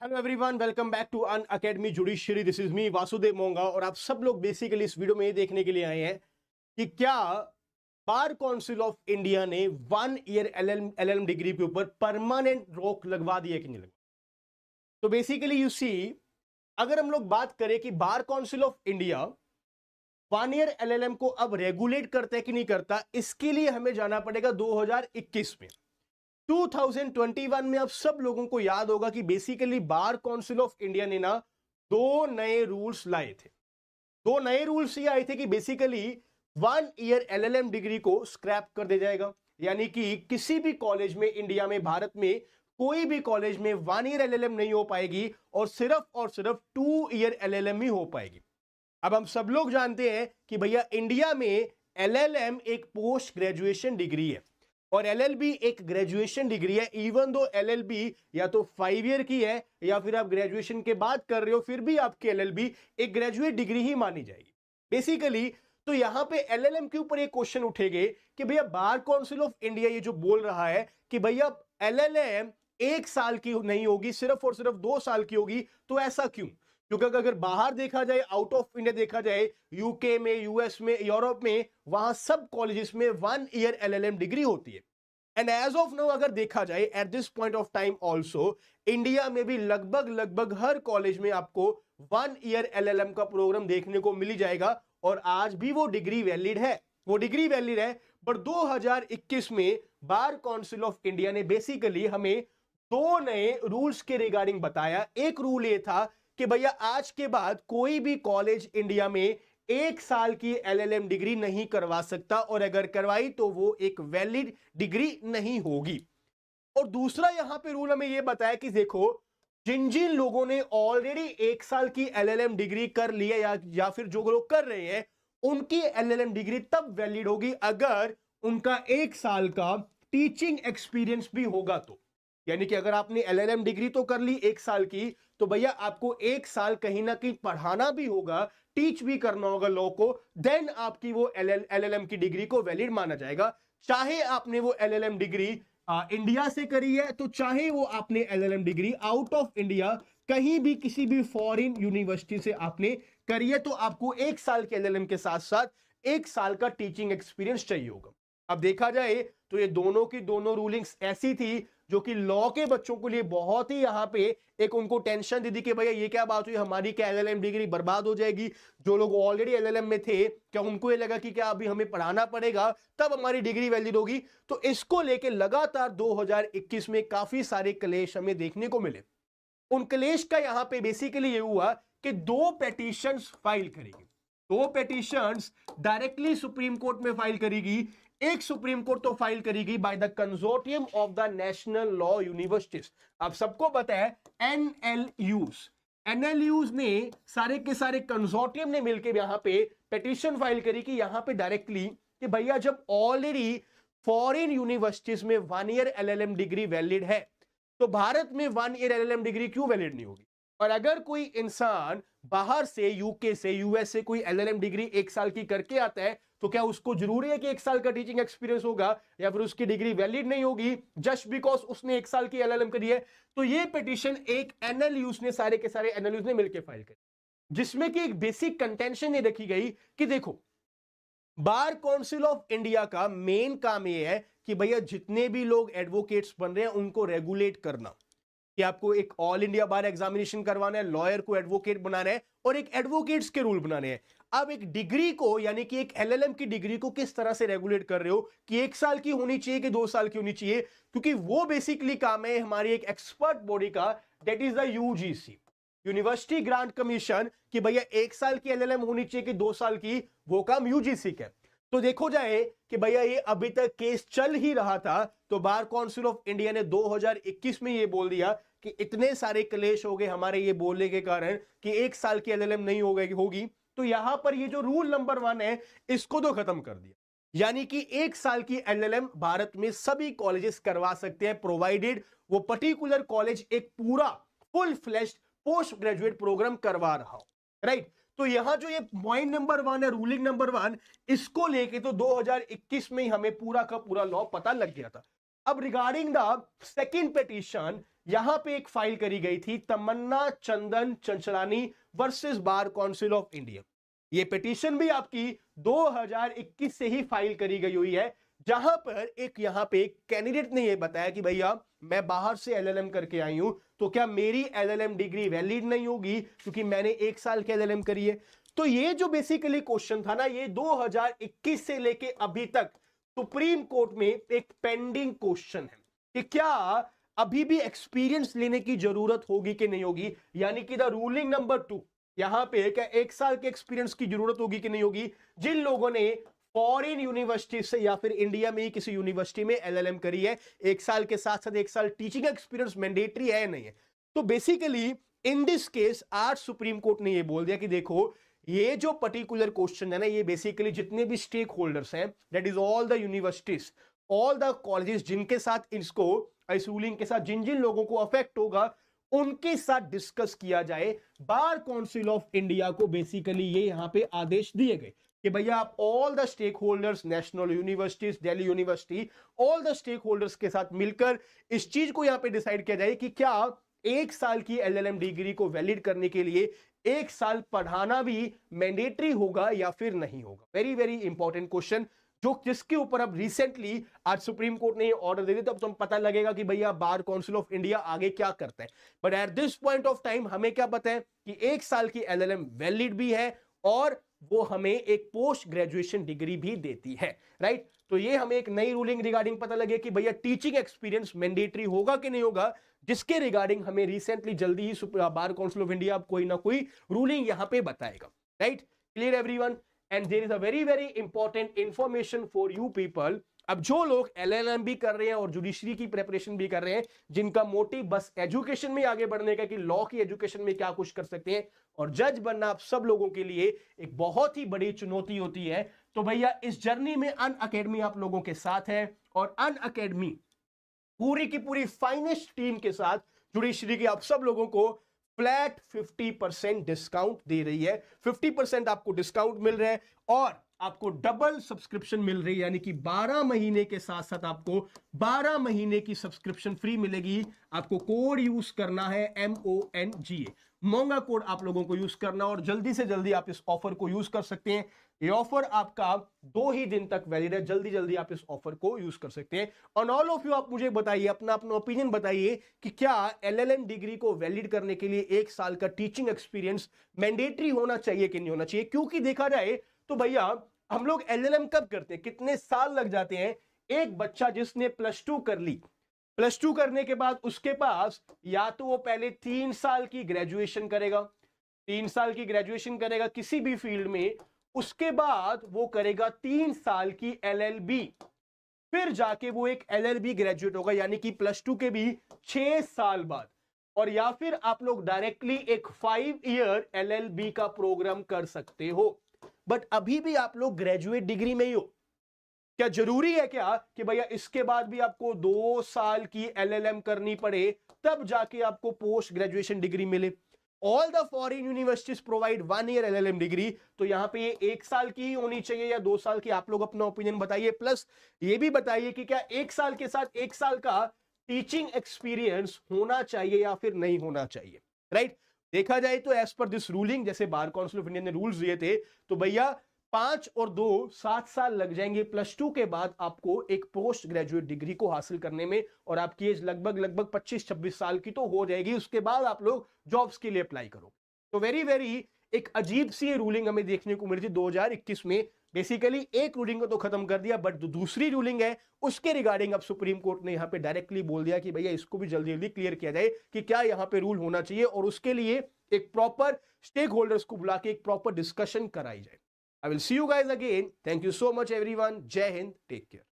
Hello everyone, welcome back to Unacademy judiciary. This is me Vasudev Monga और आप सब लोग बेसिकली इस वीडियो में ये देखने के लिए आए हैं कि क्या बार काउंसिल ऑफ इंडिया ने 1 ईयर एलएलएम डिग्री के ऊपर परमानेंट रोक लगवा दी है कि नहीं लगवा। तो बेसिकली यू सी, अगर हम लोग बात करें कि बार council of India 1 year LLM को अब रेगुलेट करता है कि नहीं करता, इसके लिए हमें जाना पड़ेगा 2021 में। 2021 में आप सब लोगों को याद होगा कि basically bar council of India ने ना दो नए रूल्स लाए थे। दो नए रूल्स ये आए थे कि बेसिकली 1 ईयर एलएलएम डिग्री को स्क्रैप कर दिया जाएगा, यानी कि किसी भी कॉलेज में, इंडिया में, भारत में कोई भी कॉलेज में 1 ईयर एलएलएम नहीं हो पाएगी और सिर्फ 2 ईयर एलएलएम ही हो पाएगी। अब हम सब लोग जानते हैं कि भैया इंडिया में एलएलएम एक पोस्ट ग्रेजुएशन डिग्री है और एलएलबी एक ग्रेजुएशन डिग्री है। इवन दो एलएलबी या तो 5 ईयर की है या फिर आप ग्रेजुएशन के बाद कर रहे हो, फिर भी आपकी एलएलबी एक ग्रेजुएट डिग्री ही मानी जाएगी बेसिकली। तो यहां पे एलएलएम के ऊपर एक क्वेश्चन उठेगे कि भैया बार काउंसिल ऑफ इंडिया ये जो बोल रहा है कि भैया एलएलएम 1 साल की नहीं होगी, सिर्फ और सिर्फ 2 साल की होगी, तो ऐसा क्यों? क्योंकि अगर बाहर देखा जाए, आउट ऑफ इंडिया देखा जाए, यूके में, यूएस में, यूरोप में, वहां सब कॉलेजेस में 1 ईयर एलएलएम डिग्री होती है। एंड एज ऑफ नाउ अगर देखा जाए at this point of time also, India में भी लगभग हर कॉलेज में आपको 1 ईयर एलएलएम का प्रोग्राम देखने को मिल जाएगा और आज भी वो डिग्री वैलिड है, बट 2021 में बार काउंसिल ऑफ इंडिया ने बेसिकली हमें दो नए रूल्स के रिगार्डिंग बताया। एक रूल ये था कि भैया आज के बाद कोई भी कॉलेज इंडिया में 1 साल की एलएलएम डिग्री नहीं करवा सकता और अगर करवाई तो वो एक वैलिड डिग्री नहीं होगी। और दूसरा यहां पे रूल हमें यह बताया कि देखो, जिन जिन लोगों ने ऑलरेडी 1 साल की एलएलएम डिग्री कर ली है या फिर जो लोग कर रहे हैं, उनकी एलएलएम डिग्री तब वैलिड होगी अगर उनका 1 साल का टीचिंग एक्सपीरियंस भी होगा। तो यानी कि अगर आपने एलएलएम डिग्री तो कर ली 1 साल की, तो भैया आपको 1 साल कहीं ना कहीं पढ़ाना भी होगा, टीच भी करना होगा लॉ को, देन आपकी वो एलएलएम की डिग्री को वैलिड माना जाएगा। चाहे आपने वो एलएलएम डिग्री इंडिया से करी है, तो चाहे वो आपने LLM degree out of India कहीं भी किसी भी फॉरेन यूनिवर्सिटी से आपने करी है, तो आपको 1 साल के एलएलएम के साथ साथ 1 साल का टीचिंग एक्सपीरियंस चाहिए होगा। अब देखा जाए तो ये दोनों की दोनों रूलिंग्स ऐसी थी जो कि लॉ के बच्चों के लिए बहुत ही यहां पे एक उनको टेंशन दी थी कि भैया ये क्या बात हुई, हमारी क्या एलएलएम डिग्री बर्बाद हो जाएगी। जो लोग ऑलरेडी एलएलएम में थे, क्या उनको ये लगा कि क्या अभी हमें पढ़ाना पड़ेगा तब हमारी डिग्री वैलिड होगी? तो इसको लेके लगातार 2021 में काफी सारे क्लेश हमें देखने को मिले। उन क्लेश का यहां पे बेसिकली ये हुआ कि 2 पेटिशंस फाइल करेगी। 2 पेटिशंस डायरेक्टली सुप्रीम कोर्ट में फाइल करेगी। एक सुप्रीम कोर्ट तो फाइल करेगी by the consortium of the national law universities. आप सबको पता है एनएलयूज ने सारे के सारे कंसोर्टियम ने मिलकर यहां पे पिटीशन फाइल करी कि यहां पे डायरेक्टली कि भैया जब ऑलरेडी फॉरेन यूनिवर्सिटीज में 1 ईयर एलएलएम डिग्री वैलिड है, तो भारत में 1 ईयर एलएलएम डिग्री क्यों वैलिड नहीं होगी? और अगर कोई इंसान बाहर से, यूके से, यूएस से कोई एलएलएम डिग्री 1 साल की करके आता है, तो क्या उसको जरूरी है कि 1 साल का टीचिंग एक्सपीरियंस होगा या फिर उसकी डिग्री वैलिड नहीं होगी जस्ट बिकॉज उसने 1 साल की एलएलएम करी है? तो ये पिटीशन एक एनएलयूज ने, सारे के सारे एनएलयूज ने मिलकर फाइल करी, जिसमें कि एक बेसिक कंटेंशन ये रखी गई कि देखो, बार काउंसिल ऑफ इंडिया का मेन काम यह है कि भैया जितने भी लोग एडवोकेट्स बन रहे हैं उनको रेगुलेट करना, कि आपको एक ऑल इंडिया बार एग्जामिनेशन करवाना है, लॉयर को एडवोकेट बनाना है और एक एडवोकेट्स के रूल बनाने हैं। अब एक डिग्री को, यानी कि एक एलएलएम की डिग्री को किस तरह से रेगुलेट कर रहे हो कि 1 साल की होनी चाहिए कि 2 साल की होनी चाहिए? क्योंकि वो बेसिकली काम है हमारी एक एक्सपर्ट बॉडी का, that is the UGC, university grant commission, कि भैया 1 साल की एलएलएम होनी चाहिए कि 2 साल की, वो काम यूजीसी का। तो देखो जाए कि भैया ये अभी तक केस चल ही रहा था, तो बार काउंसिल ऑफ इंडिया ने 2021 में ये बोल दिया कि इतने सारे क्लेश हो गए हमारे ये बोलने के कारण कि 1 साल की एलएलएम नहीं होगी, तो यहां पर ये जो रूल नंबर 1 है इसको तो खत्म कर दिया। यानी कि 1 साल की एलएलएम भारत में सभी कॉलेजेस करवा सकते हैं, प्रोवाइडेड वो पर्टिकुलर कॉलेज एक पूरा full fleshed post graduate program करवा रहा हो, राइट? तो यहां जो ये पॉइंट नंबर 1 है, रूलिंग नंबर 1, इसको लेके तो 2021 में ही हमें पूरा का पूरा लॉ पता लग गया था। अब रिगार्डिंग द सेकंड पिटीशन, यहां पे एक फाइल करी गई थी, Tamanna Chandan Chanchalani versus bar council of India. ये पिटीशन भी आपकी 2021 से ही फाइल करी गई हुई है, जहां पर यहां पे कैंडिडेट ने ये बताया कि भैया मैं बाहर से एलएलएम करके आई हूं, तो क्या मेरी एलएलएम डिग्री वैलिड नहीं होगी क्योंकि मैंने 1 साल के एलएलएम करी है। तो ये जो बेसिकली क्वेश्चन था ना, ये 2021 से लेके अभी तक सुप्रीम कोर्ट में एक पेंडिंग क्वेश्चन है कि क्या अभी भी एक्सपीरियंस लेने की जरूरत होगी कि नहीं होगी, यानी कि द रूलिंग नंबर 2, यहां पे क्या 1 साल के एक्सपीरियंस की जरूरत होगी कि नहीं होगी जिन लोगों ने फॉरेन यूनिवर्सिटी से या फिर इंडिया में ही किसी यूनिवर्सिटी में एलएलएम करी है। 1 साल के साथ साथ 1 साल टीचिंग एक्सपीरियंस मैंडेटरी है या नहीं है। तो बेसिकली इन दिस केस आज सुप्रीम कोर्ट ने ये बोल दिया कि देखो ये जो पर्टिकुलर क्वेश्चन है ना, ये बेसिकली जितने भी स्टेक होल्डर्स हैं, that is all the universities, all the colleges, जिनके साथ इसको इस रूलिंग के साथ जिन जिन लोगों को अफेक्ट होगा उनके साथ डिस्कस किया जाए। बार काउंसिल ऑफ इंडिया को बेसिकली ये यहां पे आदेश दिए गए कि भैया आप all the stakeholders, national universities, Delhi university, all the stakeholders के साथ मिलकर इस चीज को यहां पे डिसाइड किया जाए कि क्या 1 साल की एलएलएम डिग्री को वैलिड करने के लिए 1 साल पढ़ाना भी मैंडेटरी होगा या फिर नहीं होगा। वेरी वेरी इंपॉर्टेंट क्वेश्चन, जो जिसके ऊपर अब रिसेंटली आज सुप्रीम कोर्ट ने ये ऑर्डर दे दिया, तब तो पता लगेगा कि भैया बार काउंसिल ऑफ इंडिया आगे क्या करता है। But at this point of time हमें क्या पता है कि 1 साल की एलएलएम वैलिड भी है और वो हमें एक पोस्ट ग्रेजुएशन डिग्री भी देती है, राइट। तो ये हमें एक नई रूलिंग रिगार्डिंग पता लगे कि भैया टीचिंग एक्सपीरियंस मैंडेटरी होगा कि नहीं होगा, जिसके रिगार्डिंग हमें रिसेंटली जल्दी ही बार काउंसिल ऑफ इंडिया कोई ना कोई रूलिंग यहां पे बताएगा, right. Clear everyone? And there is a very very important information for you people. अब जो लोग एलएलएम भी कर रहे हैं और जुडिशरी की प्रिपरेशन भी कर रहे हैं, जिनका मोटिव बस एजुकेशन में आगे बढ़ने का कि लॉ की एजुकेशन में क्या कुछ कर सकते हैं और जज बनना, आप सब लोगों के लिए एक बहुत ही बड़ी चुनौती होती है। तो भैया इस जर्नी में अनअकैडमी आप लोगों के साथ है और अनअकैडमी पूरी की पूरी फाइनेस्ट टीम के साथ जुडिशरी के आप सब लोगों को फ्लैट 50% डिस्काउंट दे रही है। 50% आपको डिस्काउंट मिल रहा है और आपको डबल सब्सक्रिप्शन मिल रही है, यानी कि 12 महीने के साथ साथ आपको 12 महीने की सब्सक्रिप्शन फ्री मिलेगी। आपको कोड यूज करना है MONGA, मोंगा कोड आप लोगों को यूज करना और जल्दी से जल्दी आप इस ऑफर को यूज कर सकते हैं। ये ऑफर आपका 2 ही दिन तक वैलिड है, जल्दी जल्दी आप इस ऑफर को यूज कर सकते हैं। और ऑल ऑफ यू आप मुझे बताइए, अपना अपना ओपिनियन बताइए कि क्या एलएलएम डिग्री को वैलिड करने के लिए 1 साल का टीचिंग एक्सपीरियंस मैंडेटरी होना चाहिए कि नहीं होना चाहिए। क्योंकि देखा जाए तो भैया हम लोग एलएलएम कब करते हैं, कितने साल लग जाते हैं। एक बच्चा जिसने +2 कर ली, +2 करने के बाद उसके पास या तो वो पहले 3 साल की ग्रेजुएशन करेगा, 3 साल की ग्रेजुएशन करेगा किसी भी फील्ड में, उसके बाद वो करेगा 3 साल की LLB, फिर जाके वो एक LLB ग्रेजुएट होगा, यानी कि +2 के भी 6 साल बाद। और या फिर आप लोग डायरेक्टली एक 5 ईयर LLB का प्रोग्राम कर सकते हो। बट अभी भी आप लोग ग्रेजुएट डिग्री में ही हो। क्या जरूरी है क्या कि भैया इसके बाद भी आपको 2 साल की LLM करनी पड़े तब जाके आपको पोस्ट ग्रेजुएशन डिग्री मिले? All the foreign universities provide 1 year LLM degree, तो यहां पे ये 1 साल की ही होनी चाहिए या 2 साल की? आप लोग अपना ओपिनियन बताइए। प्लस ये भी बताइए कि क्या 1 साल के साथ 1 साल का टीचिंग एक्सपीरियंस होना चाहिए या फिर नहीं होना चाहिए, राइट। देखा जाए तो एज पर दिस रूलिंग, जैसे बार काउंसिल ऑफ इंडिया ने रूल्स दिए थे, तो भैया 5 और 2 7 साल लग जाएंगे +2 के बाद आपको एक पोस्ट ग्रेजुएट डिग्री को हासिल करने में, और आपकी एज लगभग 25-26 साल की तो हो जाएगी। उसके बाद आप लोग जॉब्स के लिए अप्लाई करो। तो वेरी वेरी एक अजीब सी रूलिंग हमें देखने को मिली थी 2021 में। बेसिकली एक रूलिंग को तो खत्म कर दिया, बट दूसरी रूलिंग है उसके रिगार्डिंग अब सुप्रीम कोर्ट ने यहां पे डायरेक्टली बोल दिया कि भैया इसको भी जल्दी जल्दी क्लियर किया जाए कि क्या यहां पे रूल होना चाहिए, और उसके लिए एक प्रॉपर स्टेक होल्डर्स को बुला के एक प्रॉपर डिस्कशन कराई जाए। I will see you guys again. Thank you so much everyone. Jai Hind. Take care.